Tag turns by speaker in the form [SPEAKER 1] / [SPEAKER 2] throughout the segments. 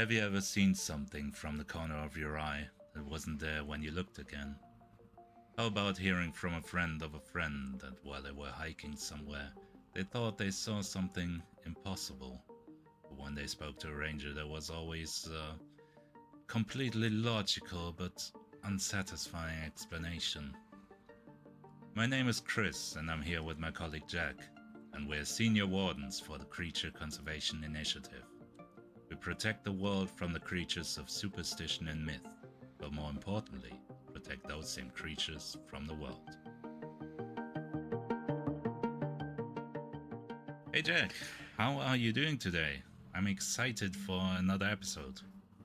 [SPEAKER 1] Have you ever seen something from the corner of your eye that wasn't there when you looked again? How about hearing from a friend of a friend that while they were hiking somewhere, they thought they saw something impossible? But when they spoke to a ranger, there was always a completely logical but unsatisfying explanation. My name is Chris, and I'm here with my colleague Jack, and we're senior wardens for the Creature Conservation Initiative. We protect the world from the creatures of superstition and myth, but more importantly, protect those same creatures from the world. Hey Jack, how are you doing today? I'm excited for another episode.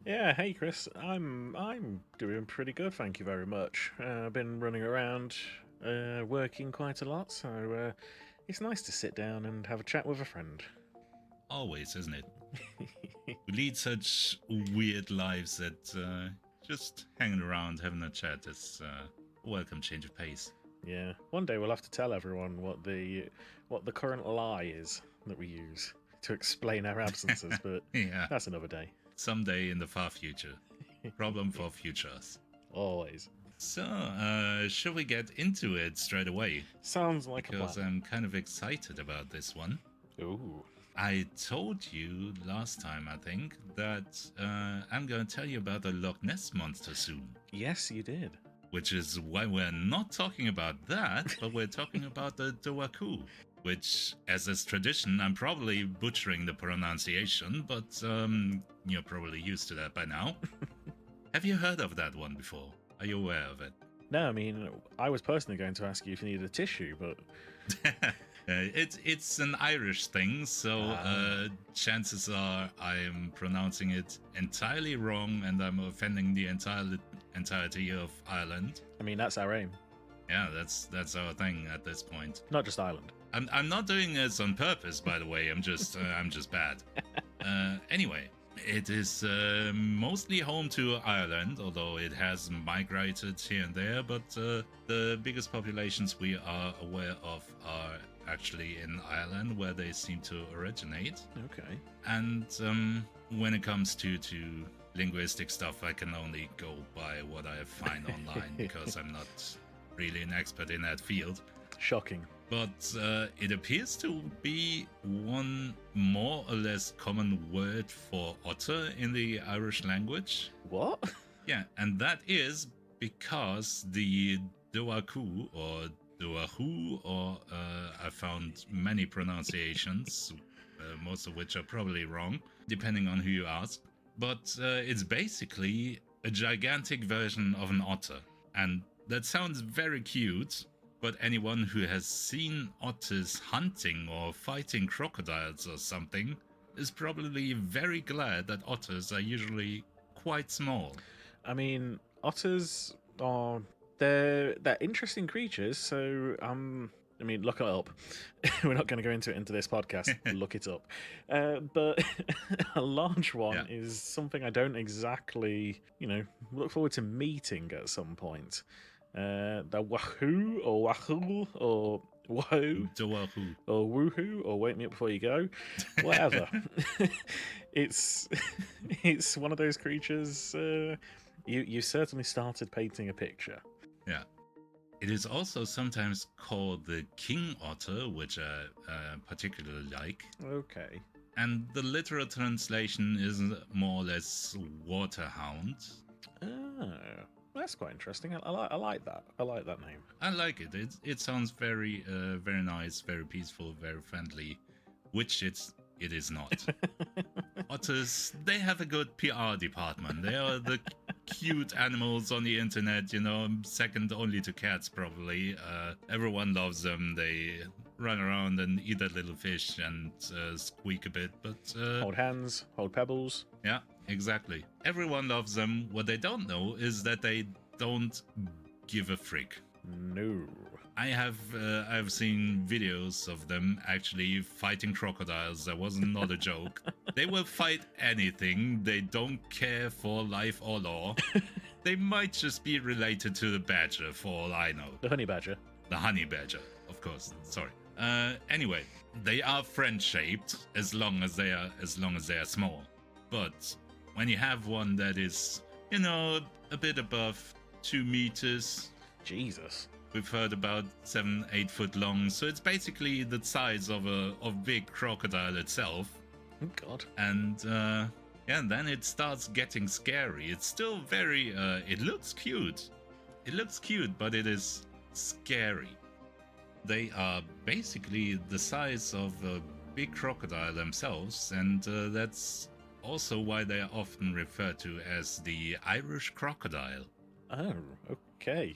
[SPEAKER 2] Yeah, hey Chris, I'm doing pretty good, thank you very much. I've been running around, working quite a lot, so it's nice to sit down and have a chat with a friend.
[SPEAKER 1] Always, isn't it? We lead such weird lives that just hanging around having a chat is a welcome change of pace.
[SPEAKER 2] Yeah, one day we'll have to tell everyone what the current lie is that we use to explain our absences, but
[SPEAKER 1] Yeah,
[SPEAKER 2] that's another day.
[SPEAKER 1] someday in the far future. Problem for futures.
[SPEAKER 2] Always.
[SPEAKER 1] So, should we get into it straight away?
[SPEAKER 2] Sounds like
[SPEAKER 1] Because
[SPEAKER 2] a plan.
[SPEAKER 1] I'm kind of excited about this one.
[SPEAKER 2] Ooh.
[SPEAKER 1] I told you last time, I think, that I'm going to tell you about the Loch Ness monster soon.
[SPEAKER 2] Yes, you did.
[SPEAKER 1] Which is why we're not talking about that, but we're talking about the Dobhar Chú, which, as is tradition, I'm probably butchering the pronunciation, but you're probably used to that by now. Have you heard of that one before? Are you aware of it?
[SPEAKER 2] No, I mean, I was personally going to ask you if you needed a tissue, but
[SPEAKER 1] It's an Irish thing, so chances are I'm pronouncing it entirely wrong and I'm offending the entirety of Ireland.
[SPEAKER 2] I mean that's our aim.
[SPEAKER 1] Yeah, that's our thing at this point.
[SPEAKER 2] Not just Ireland.
[SPEAKER 1] I'm not doing this on purpose, by the way. I'm just bad. Anyway, it is mostly home to Ireland, although it has migrated here and there. But the biggest populations we are aware of are actually in Ireland, where they seem to originate.
[SPEAKER 2] Okay.
[SPEAKER 1] And when it comes to linguistic stuff, I can only go by what I find online because I'm not really an expert in that field.
[SPEAKER 2] Shocking.
[SPEAKER 1] But it appears to be one more or less common word for otter in the Irish language.
[SPEAKER 2] What?
[SPEAKER 1] Yeah, and that is because the Dobhar Chú or Dobhar Chú, or I found many pronunciations, most of which are probably wrong, depending on who you ask. But it's basically a gigantic version of an otter. And that sounds very cute, but anyone who has seen otters hunting or fighting crocodiles or something is probably very glad that otters are usually quite small.
[SPEAKER 2] I mean, otters are they're interesting creatures. So I mean, look it up. We're not going to go into this podcast. Look it up. But a large one
[SPEAKER 1] Yeah.
[SPEAKER 2] is something I don't exactly, look forward to meeting at some point. The wahoo or wahoo or wahoo
[SPEAKER 1] Dobhar Chú.
[SPEAKER 2] or woohoo or wake me up before you go, whatever. it's one of those creatures. You certainly started painting a picture.
[SPEAKER 1] Yeah. It is also sometimes called the king otter, which I particularly like.
[SPEAKER 2] Okay.
[SPEAKER 1] And the literal translation is more or less waterhound.
[SPEAKER 2] Oh, that's quite interesting. I like that. I like that name.
[SPEAKER 1] I like it. It sounds very very nice, very peaceful, very friendly, which it is not. Otters, they have a good PR department. They are the cute animals on the internet, second only to cats probably. Everyone loves them. They run around and eat that little fish and squeak a bit, but
[SPEAKER 2] Hold hands, hold pebbles.
[SPEAKER 1] yeah, exactly. Everyone loves them. What they don't know is that they don't give a frick.
[SPEAKER 2] No.
[SPEAKER 1] I've seen videos of them actually fighting crocodiles. That was not a joke. They will fight anything. They don't care for life or law. They might just be related to the badger, for all I know.
[SPEAKER 2] The honey badger.
[SPEAKER 1] The honey badger, of course. Sorry. Anyway, they are friend-shaped as long as they are small. But when you have one that is, you know, a bit above 2 meters,
[SPEAKER 2] Jesus.
[SPEAKER 1] we've heard about 7-8 foot long, so it's basically the size of a big crocodile itself.
[SPEAKER 2] Oh, God.
[SPEAKER 1] And yeah, then it starts getting scary. It's still very it looks cute. It looks cute, but it is scary. They are basically the size of a big crocodile themselves, and that's also why they are often referred to as the Irish crocodile.
[SPEAKER 2] Oh, okay.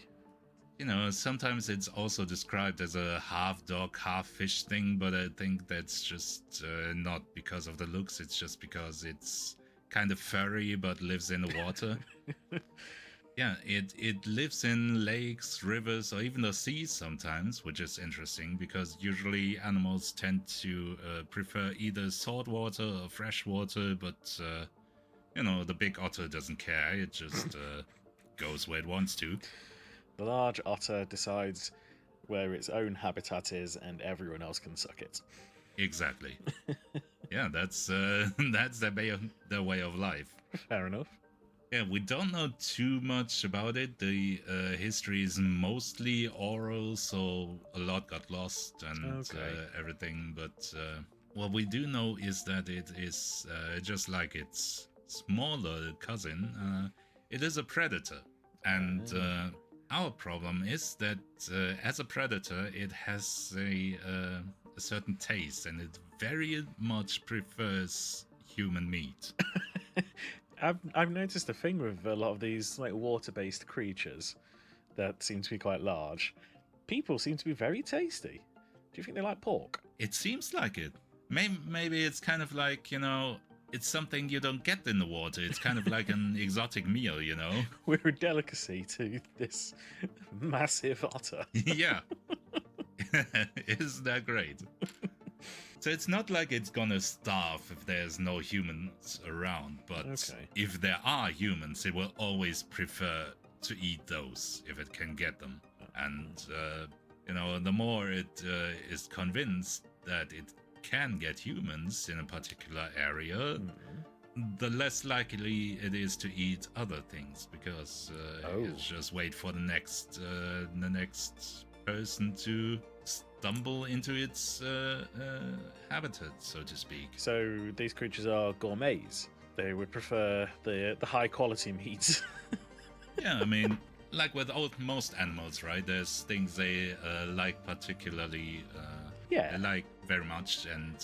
[SPEAKER 1] You know, sometimes it's also described as a half dog, half fish thing, but I think that's just not because of the looks, it's just because it's kind of furry but lives in the water. Yeah, it lives in lakes, rivers, or even the seas sometimes, which is interesting because usually animals tend to prefer either salt water or fresh water, but you know, the big otter doesn't care, it just goes where it wants to.
[SPEAKER 2] The large otter decides where its own habitat is, and everyone else can suck it.
[SPEAKER 1] Exactly. Yeah, that's their way of life.
[SPEAKER 2] Fair enough.
[SPEAKER 1] Yeah, we don't know too much about it. The history is mostly oral, so a lot got lost and everything. But what we do know is that it is just like its smaller cousin. It is a predator, and our problem is that as a predator, it has a certain taste, and it very much prefers human meat.
[SPEAKER 2] I've noticed a thing with a lot of these like water-based creatures that seem to be quite large. People seem to be very tasty. Do you think they like pork?
[SPEAKER 1] It seems like it. Maybe it's kind of like, you know, it's something you don't get in the water. It's kind of like an exotic meal, you know?
[SPEAKER 2] We're a delicacy to this massive otter.
[SPEAKER 1] Yeah. Isn't that great? So it's not like it's gonna starve if there's no humans around, but if there are humans, it will always prefer to eat those if it can get them. And, you know, the more it is convinced that it can get humans in a particular area, the less likely it is to eat other things, because it's just wait for the next person to stumble into its habitat, so to speak.
[SPEAKER 2] So these creatures are gourmets. They would prefer the high quality meats.
[SPEAKER 1] Yeah, I mean, like with most animals, right? There's things they like particularly. They like very much, and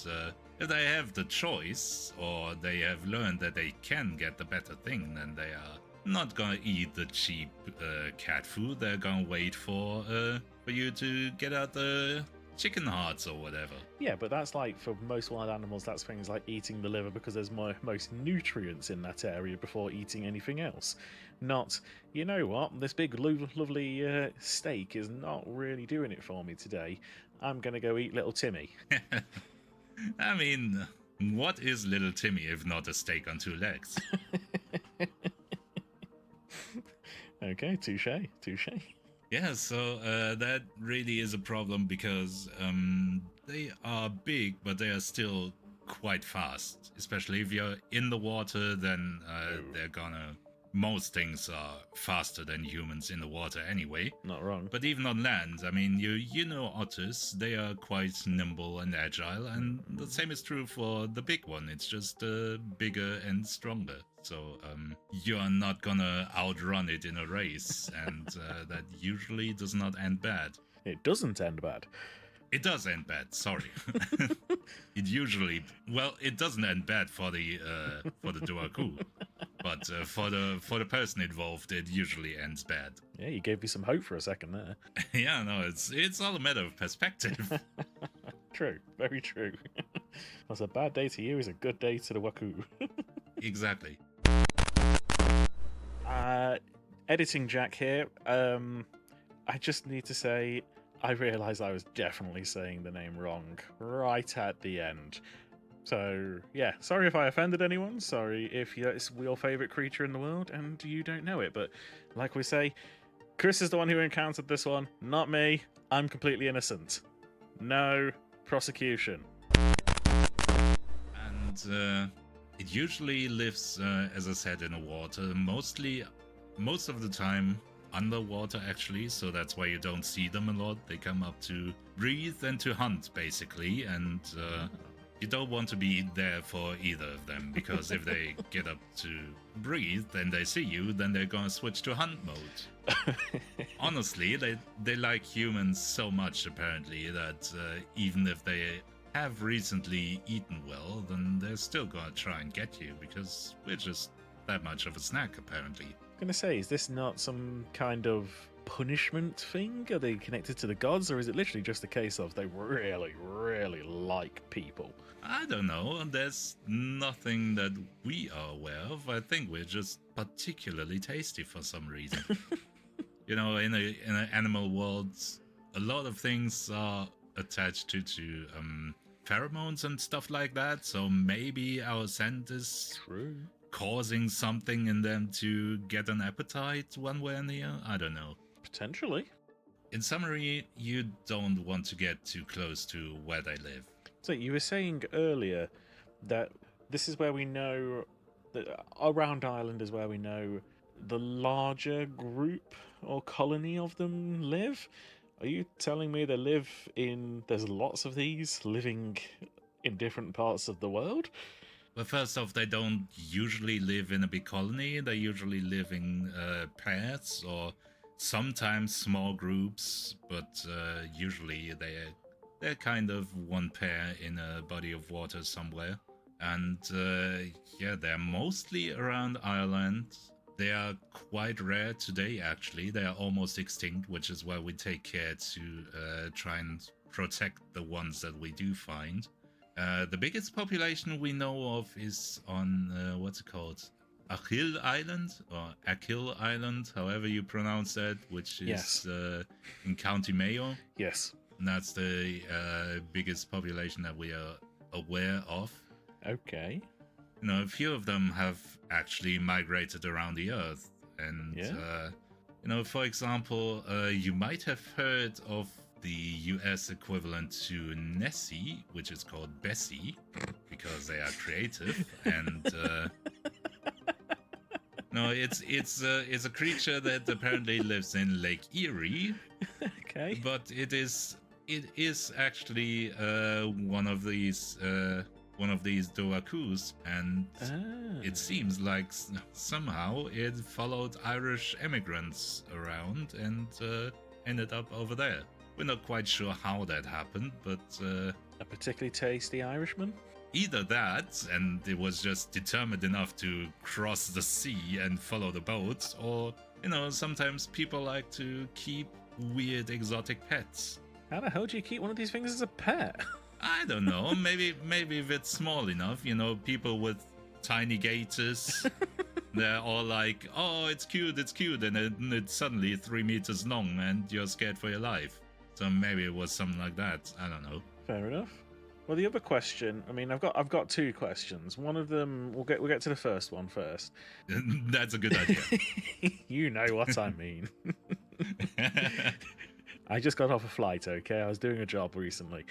[SPEAKER 1] if they have the choice, or they have learned that they can get the better thing, then they are not gonna eat the cheap cat food. They're gonna wait for you to get out the chicken hearts or whatever.
[SPEAKER 2] Yeah, but that's like for most wild animals, that's things like eating the liver because there's most nutrients in that area before eating anything else. Not, you know what, this big lovely steak is not really doing it for me today. I'm gonna go eat little Timmy.
[SPEAKER 1] I mean, what is little Timmy if not a steak on 2 legs?
[SPEAKER 2] Okay, touche.
[SPEAKER 1] Yeah, so that really is a problem because they are big, but they are still quite fast. Especially if you're in the water, then they're gonna... Most things are faster than humans in the water anyway.
[SPEAKER 2] Not wrong.
[SPEAKER 1] But even on land, I mean, you know otters, they are quite nimble and agile, and the same is true for the big one. It's just bigger and stronger. So you're not gonna outrun it in a race, and that usually does not end bad.
[SPEAKER 2] It doesn't end bad.
[SPEAKER 1] It does end bad, sorry. It usually... Well, it doesn't end bad for the Duaku. But for the person involved, it usually ends bad.
[SPEAKER 2] Yeah, you gave me some hope for a second there.
[SPEAKER 1] Yeah, no, it's all a matter of perspective.
[SPEAKER 2] True, very true. What's a bad day to you is a good day to the Waku.
[SPEAKER 1] Exactly.
[SPEAKER 2] Editing Jack here. I just need to say, I realised I was definitely saying the name wrong right at the end. So, yeah, sorry if I offended anyone. Sorry if it's your favourite creature in the world and you don't know it. But like we say, Chris is the one who encountered this one, not me. I'm completely innocent. No prosecution.
[SPEAKER 1] And It usually lives, as I said, in the water, most of the time underwater actually, so that's why you don't see them a lot. They come up to breathe and to hunt basically, and you don't want to be there for either of them, because if they get up to breathe, then they see you, then they're gonna switch to hunt mode. Honestly, they like humans so much apparently that even if they have recently eaten well, then they're still gonna try and get you, because we're just that much of a snack apparently.
[SPEAKER 2] I'm gonna say, is this not some kind of punishment thing? Are they connected to the gods, or is it literally just a case of they really, really like people?
[SPEAKER 1] I don't know. There's nothing that we are aware of. I think we're just particularly tasty for some reason. You know, in an animal world, a lot of things are attached to pheromones and stuff like that. So maybe our scent is
[SPEAKER 2] True.
[SPEAKER 1] causing something in them to get an appetite one way or the other. I don't know.
[SPEAKER 2] Potentially.
[SPEAKER 1] In summary, you don't want to get too close to where they live.
[SPEAKER 2] So you were saying earlier that this is where we know that around Ireland is where we know the larger group or colony of them live. Are you telling me there's lots of these living in different parts of the world?
[SPEAKER 1] Well, first off, they don't usually live in a big colony. They usually live in pairs or sometimes small groups, but usually they're kind of one pair in a body of water somewhere. And yeah, they're mostly around Ireland. They are quite rare today, actually. They are almost extinct, which is why we take care to try and protect the ones that we do find. The biggest population we know of is on, what's it called? Achill Island, or Achill Island, however you pronounce that, which is
[SPEAKER 2] Yes.
[SPEAKER 1] In County Mayo.
[SPEAKER 2] Yes.
[SPEAKER 1] And that's the biggest population that we are aware of.
[SPEAKER 2] Okay.
[SPEAKER 1] You know, a few of them have actually migrated around the Earth. And,
[SPEAKER 2] Yeah.
[SPEAKER 1] you know, for example, you might have heard of the US equivalent to Nessie, which is called Bessie, because they are creative. And no, it's a creature that apparently lives in Lake Erie,
[SPEAKER 2] Okay.
[SPEAKER 1] but it is actually one of these Dobhar Chus, and it seems like somehow it followed Irish immigrants around and ended up over there. We're not quite sure how that happened, but
[SPEAKER 2] A particularly tasty Irishman?
[SPEAKER 1] either that, and it was just determined enough to cross the sea and follow the boats, or, you know, sometimes people like to keep weird exotic pets.
[SPEAKER 2] How the hell do you keep one of these things as a pet?
[SPEAKER 1] I don't know. Maybe if it's small enough, you know, people with tiny gators, they're all like, "Oh, it's cute," and then it's suddenly 3 meters long, and you're scared for your life. So maybe it was something like that. I don't know.
[SPEAKER 2] Fair enough. Well, the other question, I mean, I've got two questions. One of them, we'll get to the first one first.
[SPEAKER 1] That's a good idea.
[SPEAKER 2] You know what I mean. I just got off a flight, okay? I was doing a job recently.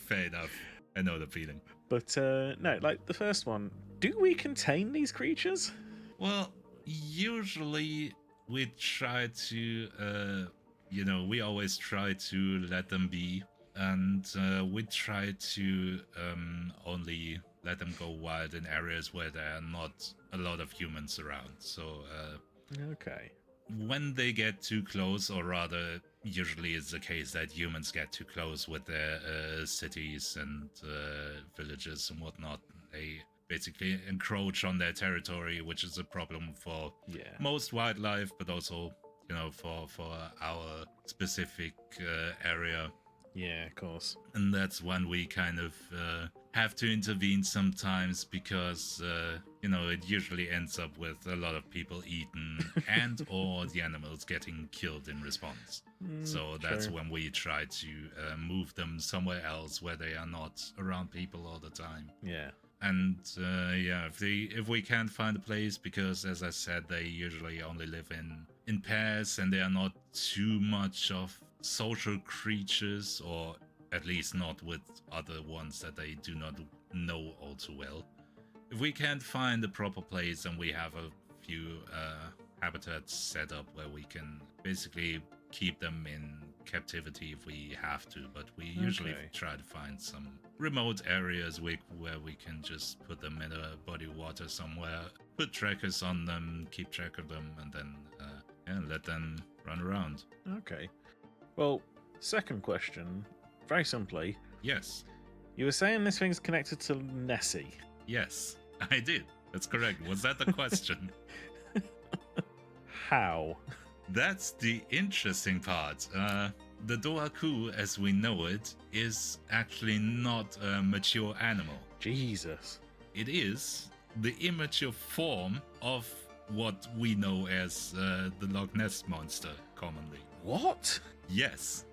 [SPEAKER 1] Fair enough. I know the feeling.
[SPEAKER 2] But no, like the first one, do we contain these creatures?
[SPEAKER 1] Well, usually we try to, you know, we always try to let them be, and we try to only let them go wild in areas where there are not a lot of humans around. So
[SPEAKER 2] Okay.
[SPEAKER 1] when they get too close, or rather, usually it's the case that humans get too close with their cities and villages and whatnot, they basically encroach on their territory, which is a problem for most wildlife, but also, you know, for our specific area.
[SPEAKER 2] Yeah, of course.
[SPEAKER 1] And that's when we kind of have to intervene sometimes, because you know, it usually ends up with a lot of people eaten and or the animals getting killed in response. So that's
[SPEAKER 2] Sure.
[SPEAKER 1] when we try to move them somewhere else where they are not around people all the time.
[SPEAKER 2] Yeah.
[SPEAKER 1] And yeah, if we can't find a place, because as I said, they usually only live in pairs, and they are not too much of social creatures, or at least not with other ones that they do not know all too well. If we can't find the proper place and we have a few habitats set up where we can basically keep them in captivity if we have to, but we usually try to find some remote areas where we can just put them in a body of water somewhere, put trackers on them, keep track of them, and then let them run around.
[SPEAKER 2] Okay. Well, second question, very simply.
[SPEAKER 1] Yes.
[SPEAKER 2] You were saying this thing's connected to Nessie.
[SPEAKER 1] Yes, I did. That's correct. Was that the question?
[SPEAKER 2] How?
[SPEAKER 1] That's the interesting part. The Dohaku, as we know it, is actually not a mature animal.
[SPEAKER 2] Jesus.
[SPEAKER 1] It is the immature form of what we know as the Loch Ness monster, commonly.
[SPEAKER 2] What?
[SPEAKER 1] Yes.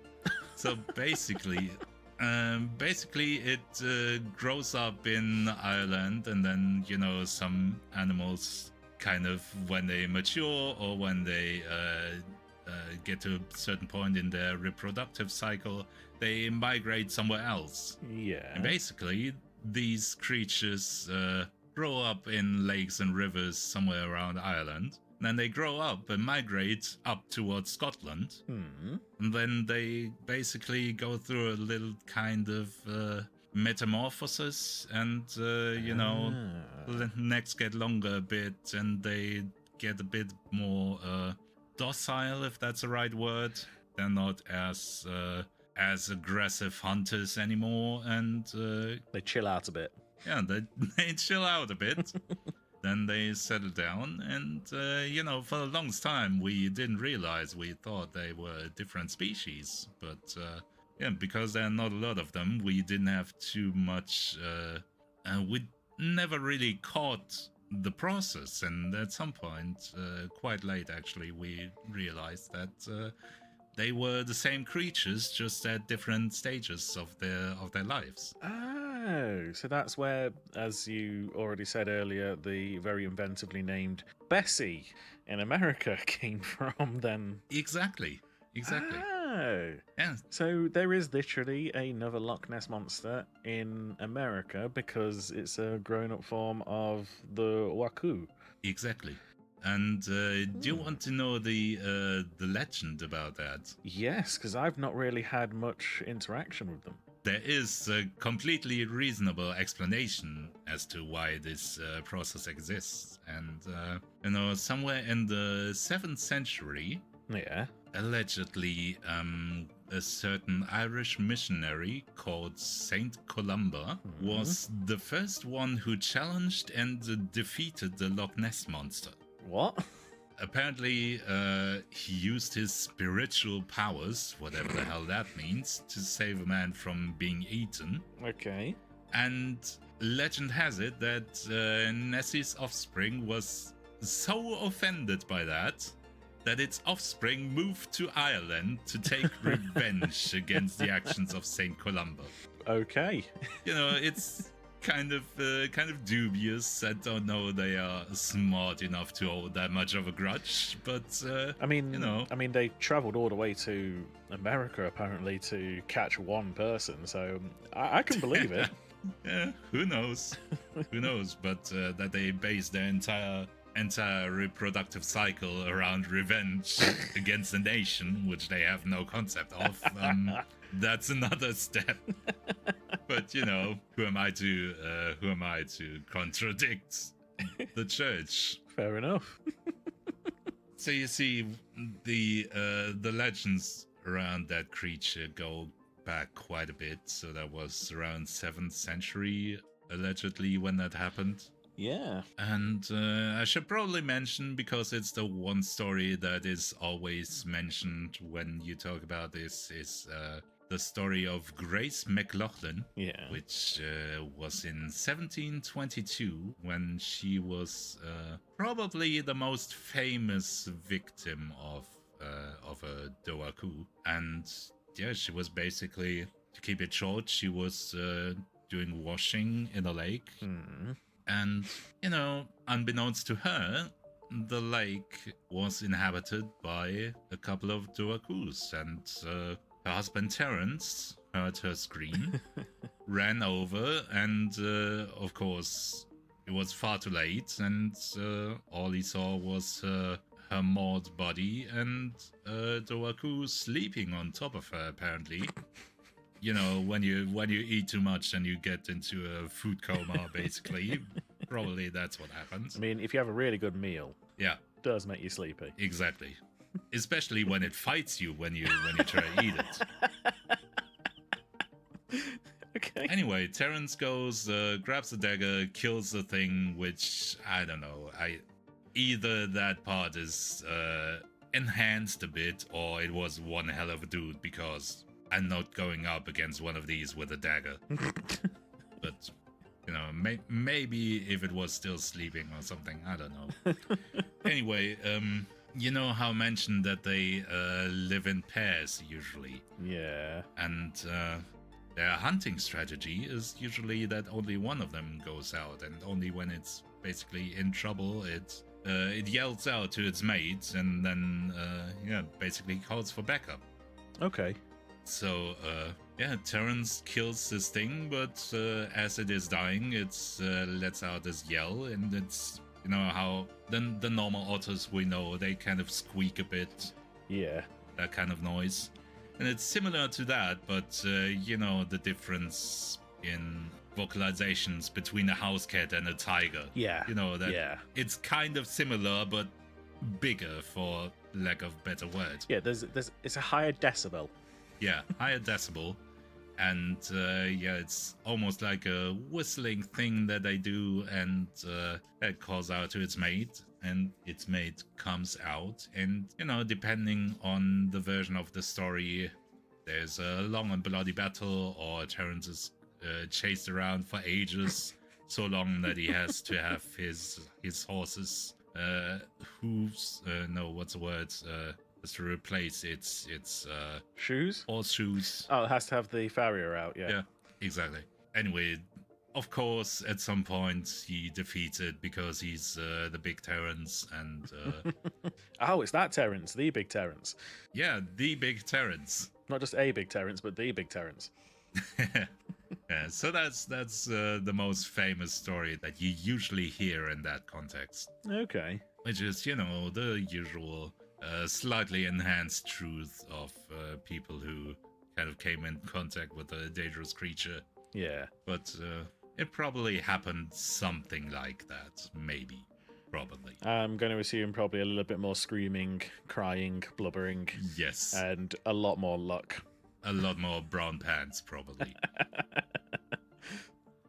[SPEAKER 1] So basically, it grows up in Ireland, and then, some animals kind of, when they mature or when they get to a certain point in their reproductive cycle, they migrate somewhere else.
[SPEAKER 2] Yeah.
[SPEAKER 1] And basically, these creatures grow up in lakes and rivers somewhere around Ireland. Then they grow up and migrate up towards Scotland. And then they basically go through a little kind of metamorphosis, and necks get longer a bit, and they get a bit more docile, if that's the right word. They're not as aggressive hunters anymore, and
[SPEAKER 2] they chill out a bit.
[SPEAKER 1] Yeah, they chill out a bit. Then they settle down, and for the longest time we didn't realize. We thought they were different species, but because there are not a lot of them, we didn't have too much. We never really caught the process, and at some point, quite late actually, we realized that they were the same creatures, just at different stages of their lives.
[SPEAKER 2] Oh, so that's where, as you already said earlier, the very inventively named Bessie in America came from then.
[SPEAKER 1] Exactly.
[SPEAKER 2] Oh.
[SPEAKER 1] Yeah.
[SPEAKER 2] So there is literally another Loch Ness monster in America because it's a grown-up form of the Waku.
[SPEAKER 1] Exactly. And do you want to know the legend about that?
[SPEAKER 2] Yes, because I've not really had much interaction with them.
[SPEAKER 1] There is a completely reasonable explanation as to why this process exists. And, somewhere in the 7th century, allegedly, a certain Irish missionary called Saint Columba was the first one who challenged and defeated the Loch Ness monster.
[SPEAKER 2] What?
[SPEAKER 1] Apparently, he used his spiritual powers, whatever the hell that means, to save a man from being eaten.
[SPEAKER 2] Okay.
[SPEAKER 1] And legend has it that Nessie's offspring was so offended by that its offspring moved to Ireland to take revenge against the actions of Saint Columba.
[SPEAKER 2] Okay.
[SPEAKER 1] It's kind of dubious. I don't know they are smart enough to hold that much of a grudge, but
[SPEAKER 2] I mean, they traveled all the way to America apparently to catch one person, so I can believe it.
[SPEAKER 1] Yeah, who knows? Who knows? But that they base their entire reproductive cycle around revenge against a nation which they have no concept of, that's another step. But who am I to contradict the church?
[SPEAKER 2] Fair enough.
[SPEAKER 1] So you see, the legends around that creature go back quite a bit. So that was around 7th century allegedly when that happened.
[SPEAKER 2] Yeah.
[SPEAKER 1] And I should probably mention, because it's the one story that is always mentioned when you talk about this, is the story of Grace McLaughlin, which was in 1722, when she was probably the most famous victim of a Dohaku. And yeah, she was basically, to keep it short, she was doing washing in a lake. And, unbeknownst to her, the lake was inhabited by a couple of Dohakus, and her husband Terence heard her scream ran over, and of course, it was far too late, and all he saw was her mauled body and Dobhar Chú sleeping on top of her, apparently. You know, when you eat too much and you get into a food coma, basically. Probably that's what happens.
[SPEAKER 2] I mean, if you have a really good meal,
[SPEAKER 1] Yeah,
[SPEAKER 2] it does make you sleepy.
[SPEAKER 1] exactly. Especially when it fights you when you try to eat it.
[SPEAKER 2] Okay.
[SPEAKER 1] Anyway, Terence goes, grabs the dagger, kills the thing, which I don't know. Either that part is enhanced a bit, or it was one hell of a dude, because I'm not going up against one of these with a dagger. But you know, maybe if it was still sleeping or something, I don't know. Anyway, you know how I mentioned that they live in pairs usually.
[SPEAKER 2] Yeah.
[SPEAKER 1] And their hunting strategy is usually that only one of them goes out, and only when it's basically in trouble, it yells out to its mates, and then basically calls for backup.
[SPEAKER 2] Okay.
[SPEAKER 1] So Terence kills this thing, but as it is dying, it lets out this yell, and it's, you know how the normal otters we know, they kind of squeak a bit.
[SPEAKER 2] Yeah.
[SPEAKER 1] That kind of noise. And it's similar to that, but you know, the difference in vocalizations between a house cat and a tiger.
[SPEAKER 2] Yeah.
[SPEAKER 1] You know, that
[SPEAKER 2] Yeah.
[SPEAKER 1] it's kind of similar, but bigger, for lack of better word.
[SPEAKER 2] Yeah, it's a higher decibel.
[SPEAKER 1] Yeah, higher decibel. And it's almost like a whistling thing that they do, and it calls out to its mate, and its mate comes out. And, you know, depending on the version of the story, there's a long and bloody battle, or Terence is chased around for ages, so long that he has to have his horses hooves. No, what's the word? To replace its
[SPEAKER 2] Shoes?
[SPEAKER 1] horseshoes.
[SPEAKER 2] Oh, it has to have the farrier out, yeah.
[SPEAKER 1] Yeah, exactly. Anyway, of course, at some point he defeats it because he's the big Terence, and
[SPEAKER 2] Oh, it's that Terence, the big Terence.
[SPEAKER 1] yeah, the big Terence.
[SPEAKER 2] Not just a big Terence, but the big Terence.
[SPEAKER 1] Yeah, so that's the most famous story that you usually hear in that context,
[SPEAKER 2] Okay.
[SPEAKER 1] which is, you know, the usual slightly enhanced truth of people who kind of came in contact with a dangerous creature.
[SPEAKER 2] Yeah.
[SPEAKER 1] But it probably happened something like that, maybe, probably.
[SPEAKER 2] I'm going to assume probably a little bit more screaming, crying, blubbering,
[SPEAKER 1] Yes,
[SPEAKER 2] and a lot more luck.
[SPEAKER 1] a lot more brown pants, probably.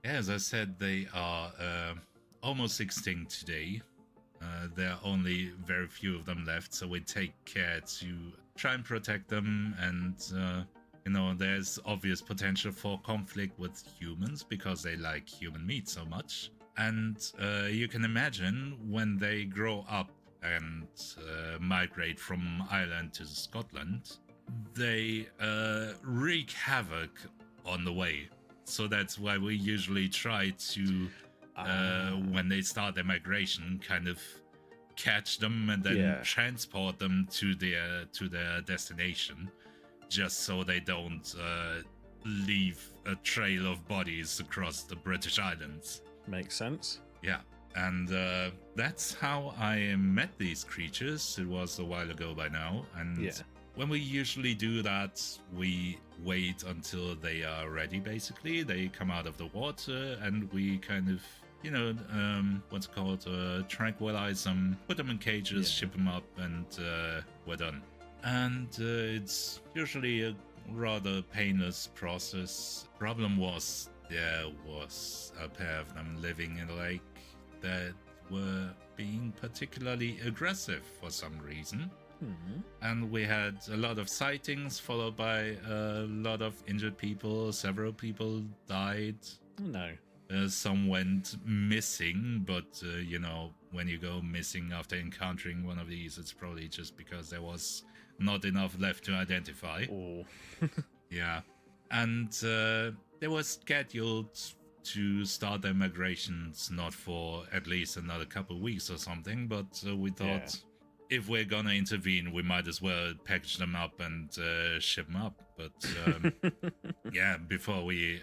[SPEAKER 1] Yeah, as I said, they are almost extinct today. There are only very few of them left, so we take care to try and protect them. And you know, there's obvious potential for conflict with humans because they like human meat so much. And you can imagine when they grow up and migrate from Ireland to Scotland, they wreak havoc on the way. So that's why we usually try to, when they start their migration, kind of catch them and then transport them to their destination, just so they don't leave a trail of bodies across the British Islands.
[SPEAKER 2] Makes sense.
[SPEAKER 1] Yeah, and that's how I met these creatures. It was a while ago by now, and when we usually do that, we wait until they are ready, basically. They come out of the water, and we kind of, you know, what's it called, tranquilize them, put them in cages, ship them up, and we're done. And it's usually a rather painless process. Problem was, there was a pair of them living in a lake that were being particularly aggressive for some reason.
[SPEAKER 2] Mm-hmm.
[SPEAKER 1] And we had a lot of sightings, followed by a lot of injured people. Several people died.
[SPEAKER 2] No.
[SPEAKER 1] Some went missing, but you know, when you go missing after encountering one of these, it's probably just because there was not enough left to identify.
[SPEAKER 2] Oh.
[SPEAKER 1] Yeah. And they were scheduled to start their migrations not for at least another couple of weeks or something, but we thought, if we're gonna intervene, we might as well package them up and ship them up. But yeah, before we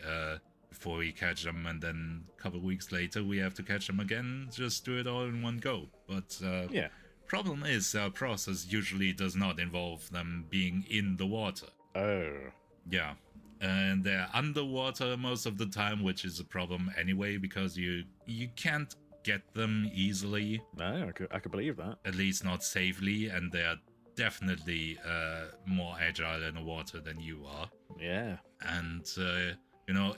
[SPEAKER 1] before we catch them, and then a couple of weeks later we have to catch them again. Just do it all in one go. But
[SPEAKER 2] Yeah.
[SPEAKER 1] problem is, our process usually does not involve them being in the water.
[SPEAKER 2] Oh.
[SPEAKER 1] Yeah. And they're underwater most of the time, which is a problem anyway, because you can't get them easily.
[SPEAKER 2] No, I could believe that.
[SPEAKER 1] At least not safely, and they're definitely more agile in the water than you are.
[SPEAKER 2] Yeah.
[SPEAKER 1] And,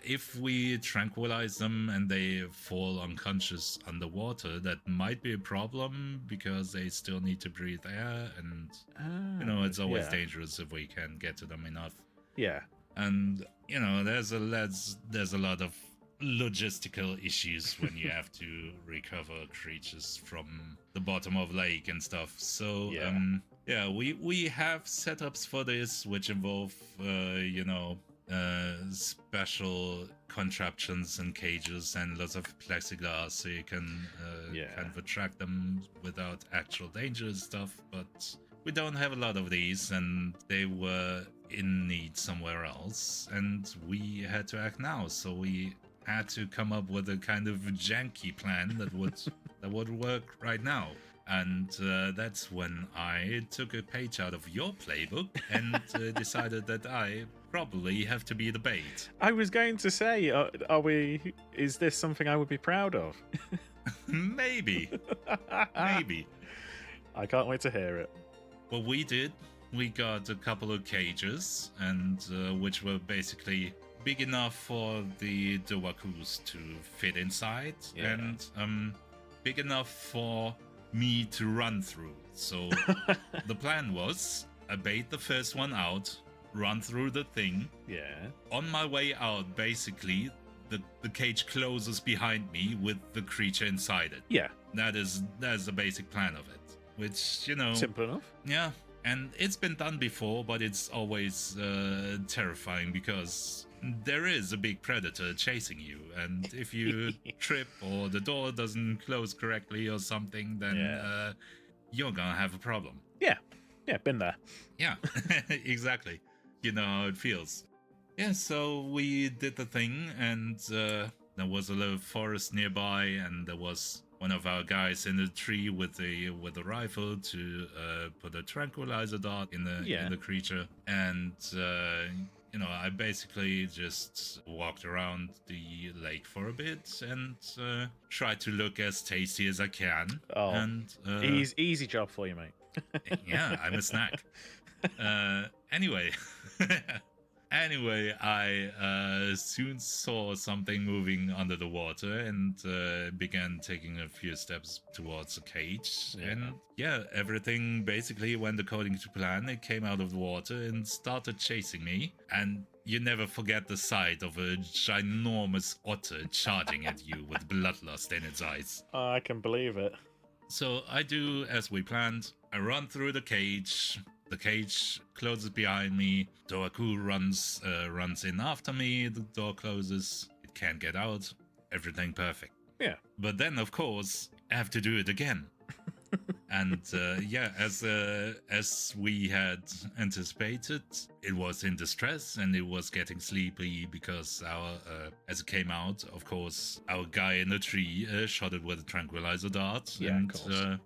[SPEAKER 1] if we tranquilize them and they fall unconscious underwater, that might be a problem because they still need to breathe air, and, it's always dangerous if we can get to them enough.
[SPEAKER 2] Yeah.
[SPEAKER 1] And, there's a lot of logistical issues when you have to recover creatures from the bottom of lake and stuff. So, we have setups for this, which involve, special contraptions and cages and lots of plexiglass so you can kind of attract them without actual danger and stuff. But we don't have a lot of these, and they were in need somewhere else, and we had to act now. So we had to come up with a kind of janky plan that would work right now. And that's when I took a page out of your playbook and decided that I probably have to be the bait.
[SPEAKER 2] I was going to say, is this something I would be proud of?
[SPEAKER 1] Maybe. Maybe.
[SPEAKER 2] I can't wait to hear it.
[SPEAKER 1] What we did, we got a couple of cages, and which were basically big enough for the Dobhar Chus to fit inside, and big enough for me to run through. So the plan was, I bait the first one out, run through the thing.
[SPEAKER 2] Yeah.
[SPEAKER 1] On my way out, basically, the cage closes behind me with the creature inside it.
[SPEAKER 2] Yeah.
[SPEAKER 1] That's the basic plan of it. Which,
[SPEAKER 2] simple enough.
[SPEAKER 1] Yeah. And it's been done before, but it's always terrifying because there is a big predator chasing you, and if you trip or the door doesn't close correctly or something, then you're gonna have a problem.
[SPEAKER 2] Yeah, been there.
[SPEAKER 1] Yeah, exactly. You know how it feels. Yeah, so we did the thing, and there was a little forest nearby, and there was one of our guys in the tree with a rifle to put a tranquilizer dart in the creature, and I basically just walked around the lake for a bit and tried to look as tasty as I can.
[SPEAKER 2] Oh,
[SPEAKER 1] and
[SPEAKER 2] easy job for you, mate.
[SPEAKER 1] Yeah, I'm a snack. Anyway. Anyway, I soon saw something moving under the water and began taking a few steps towards the cage.
[SPEAKER 2] Yeah.
[SPEAKER 1] And everything basically went according to plan. It came out of the water and started chasing me. And you never forget the sight of a ginormous otter charging at you with bloodlust in its eyes.
[SPEAKER 2] Oh, I can believe it.
[SPEAKER 1] So I do as we planned. I run through the cage. The cage closes behind me. Dobhar Chú runs in after me. The door closes. It can't get out. Everything perfect.
[SPEAKER 2] Yeah.
[SPEAKER 1] But then, of course, I have to do it again. And as we had anticipated, it was in distress and it was getting sleepy because as it came out, of course, our guy in the tree shot it with a tranquilizer dart.
[SPEAKER 2] Yeah,
[SPEAKER 1] and,
[SPEAKER 2] of course.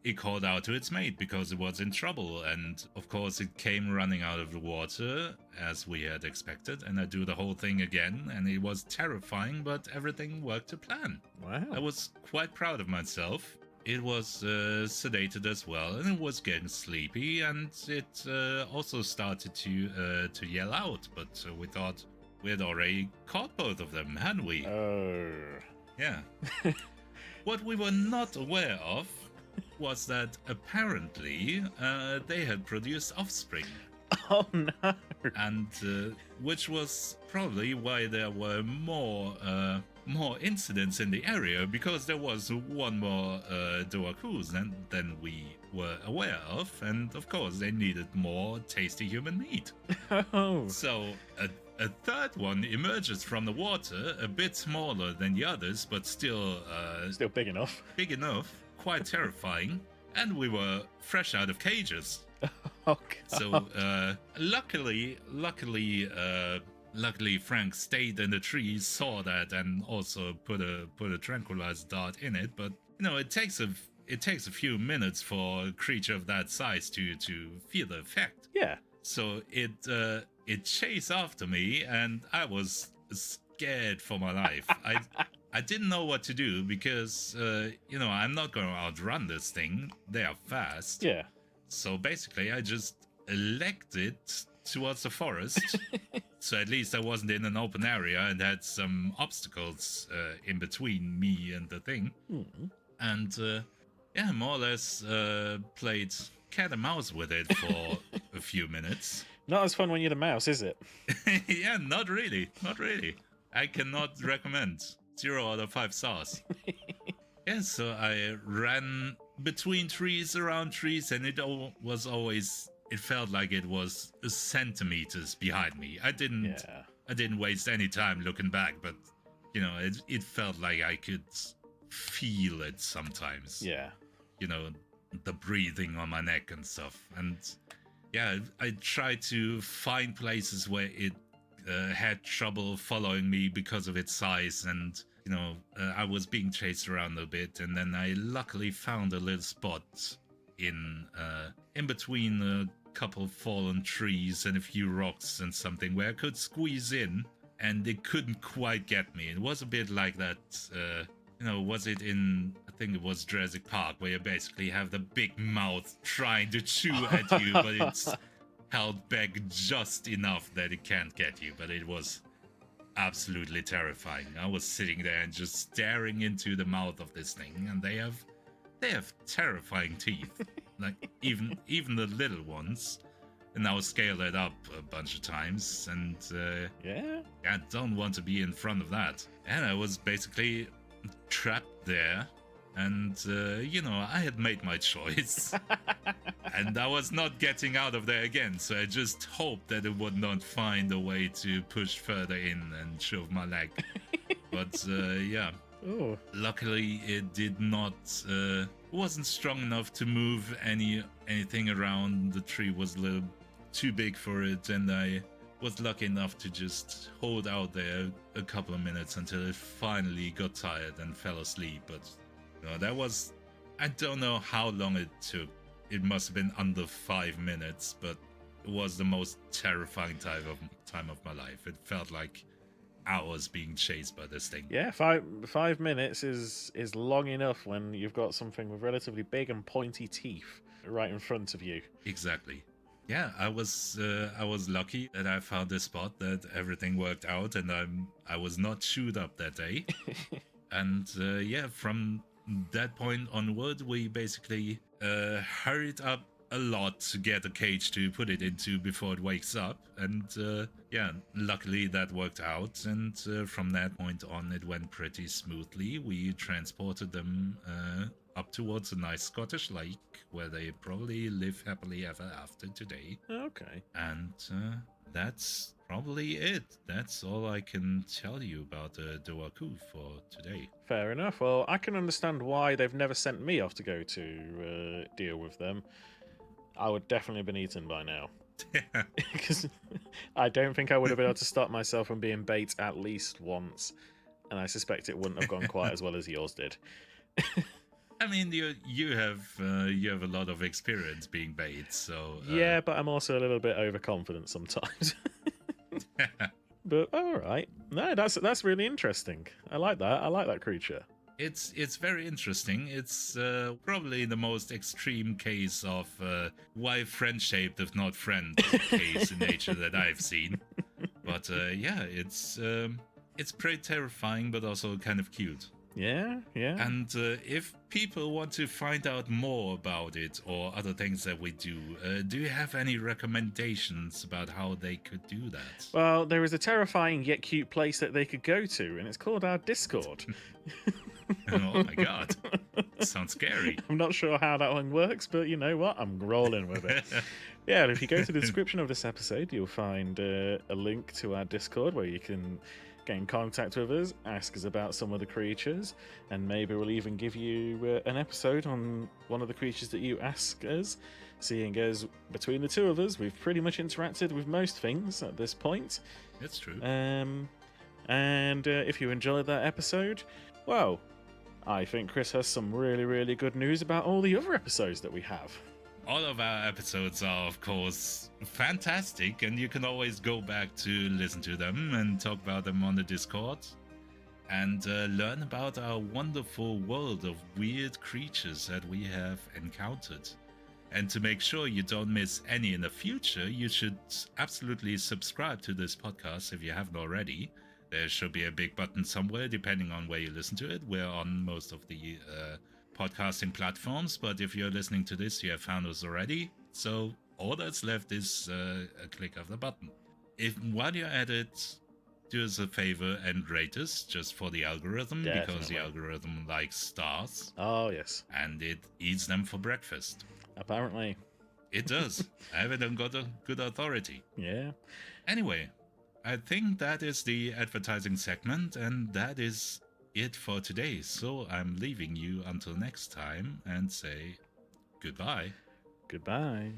[SPEAKER 1] It called out to its mate because it was in trouble. And of course, it came running out of the water as we had expected. And I do the whole thing again. And it was terrifying, but everything worked to plan.
[SPEAKER 2] Wow.
[SPEAKER 1] I was quite proud of myself. It was sedated as well, and it was getting sleepy, and it also started to yell out. But we thought we had already caught both of them, hadn't we?
[SPEAKER 2] Oh.
[SPEAKER 1] Yeah. What we were not aware of was that apparently they had produced offspring.
[SPEAKER 2] Oh no.
[SPEAKER 1] And which was probably why there were more incidents in the area, because there was one more Dobhar Chus than we were aware of, and of course they needed more tasty human meat.
[SPEAKER 2] Oh.
[SPEAKER 1] So a third one emerges from the water, a bit smaller than the others, but still
[SPEAKER 2] big enough.
[SPEAKER 1] Big enough, quite terrifying, and we were fresh out of cages.
[SPEAKER 2] Oh, God.
[SPEAKER 1] So luckily, luckily Frank stayed in the tree, saw that, and also put a tranquilizer dart in it. But it takes a few minutes for a creature of that size to feel the effect.
[SPEAKER 2] Yeah.
[SPEAKER 1] So it chased after me, and I was scared for my life. I didn't know what to do because I'm not going to outrun this thing. They are fast.
[SPEAKER 2] Yeah.
[SPEAKER 1] So basically, I just elected towards the forest. So at least I wasn't in an open area and had some obstacles in between me and the thing.
[SPEAKER 2] Mm.
[SPEAKER 1] And more or less played cat and mouse with it for a few minutes.
[SPEAKER 2] Not as fun when you're the mouse, is it?
[SPEAKER 1] Yeah, not really. Not really. I cannot recommend. 0 out of 5 stars. Yeah, so I ran between trees, around trees, and it felt like it was centimeters behind me. I didn't waste any time looking back, but it felt like I could feel it sometimes.
[SPEAKER 2] Yeah.
[SPEAKER 1] The breathing on my neck and stuff. And yeah, I tried to find places where it had trouble following me because of its size, and I was being chased around a bit, and then I luckily found a little spot in between a couple fallen trees and a few rocks and something where I could squeeze in, and it couldn't quite get me. It was a bit like that, was it in, I think it was Jurassic Park, where you basically have the big mouth trying to chew at you, but it's held back just enough that it can't get you. But it was absolutely terrifying. I was sitting there and just staring into the mouth of this thing, and they have terrifying teeth. Like even the little ones. And I scaled it up a bunch of times, and I don't want to be in front of that. And I was basically trapped there, and I had made my choice. And I was not getting out of there again, so I just hoped that it would not find a way to push further in and shove my leg. But
[SPEAKER 2] Ooh.
[SPEAKER 1] Luckily it did not, wasn't strong enough to move anything around. The tree was a little too big for it, and I was lucky enough to just hold out there a couple of minutes until it finally got tired and fell asleep. But that was, I don't know how long it took. It must have been under 5 minutes, but it was the most terrifying time of my life. It felt like hours being chased by this thing.
[SPEAKER 2] Yeah, 5 minutes is long enough when you've got something with relatively big and pointy teeth right in front of you.
[SPEAKER 1] Exactly. Yeah, I was lucky that I found this spot, that everything worked out, and I was not chewed up that day. And from that point onward, we basically hurried up a lot to get a cage to put it into before it wakes up, and luckily that worked out. And from that point on, it went pretty smoothly. We transported them up towards a nice Scottish lake where they probably live happily ever after today.
[SPEAKER 2] Okay.
[SPEAKER 1] And that's probably it. That's all I can tell you about Dobhar Chú for today.
[SPEAKER 2] Fair enough. Well, I can understand why they've never sent me off to go to deal with them. I would definitely have been eaten by now. Because I don't think I would have been able to stop myself from being bait at least once. And I suspect it wouldn't have gone quite as well as yours did.
[SPEAKER 1] I mean, you have a lot of experience being bait, so
[SPEAKER 2] yeah, but I'm also a little bit overconfident sometimes. But all right, no, that's really interesting. I like that. I like that creature.
[SPEAKER 1] It's very interesting. It's probably the most extreme case of why friend-shaped if not friend case in nature that I've seen. But it's pretty terrifying, but also kind of cute.
[SPEAKER 2] Yeah.
[SPEAKER 1] And if people want to find out more about it or other things that we do you have any recommendations about how they could do that?
[SPEAKER 2] Well, there is a terrifying yet cute place that they could go to, and it's called our Discord.
[SPEAKER 1] Oh my god. Sounds scary.
[SPEAKER 2] I'm not sure how that one works, but you know what? I'm rolling with it. Yeah, if you go to the description of this episode, you'll find a link to our Discord where you can get in contact with us, ask us about some of the creatures, and maybe we'll even give you an episode on one of the creatures that you ask us. Seeing as between the two of us, we've pretty much interacted with most things at this point.
[SPEAKER 1] It's true.
[SPEAKER 2] And if you enjoyed that episode, well, I think Chris has some really, really good news about all the other episodes that we have.
[SPEAKER 1] All of our episodes are, of course, fantastic, and you can always go back to listen to them and talk about them on the Discord and learn about our wonderful world of weird creatures that we have encountered. And to make sure you don't miss any in the future, you should absolutely subscribe to this podcast if you haven't already. There should be a big button somewhere, depending on where you listen to it. We're on most of the podcasting platforms, but if you're listening to this, you have found us already. So all that's left is a click of the button. If while you're at it, do us a favor and rate us just for the algorithm, because the algorithm likes stars.
[SPEAKER 2] Oh, yes.
[SPEAKER 1] And it eats them for breakfast.
[SPEAKER 2] Apparently.
[SPEAKER 1] It does. I haven't got a good authority.
[SPEAKER 2] Yeah.
[SPEAKER 1] Anyway, I think that is the advertising segment, and that is it for today. So I'm leaving you until next time and say goodbye.
[SPEAKER 2] Goodbye.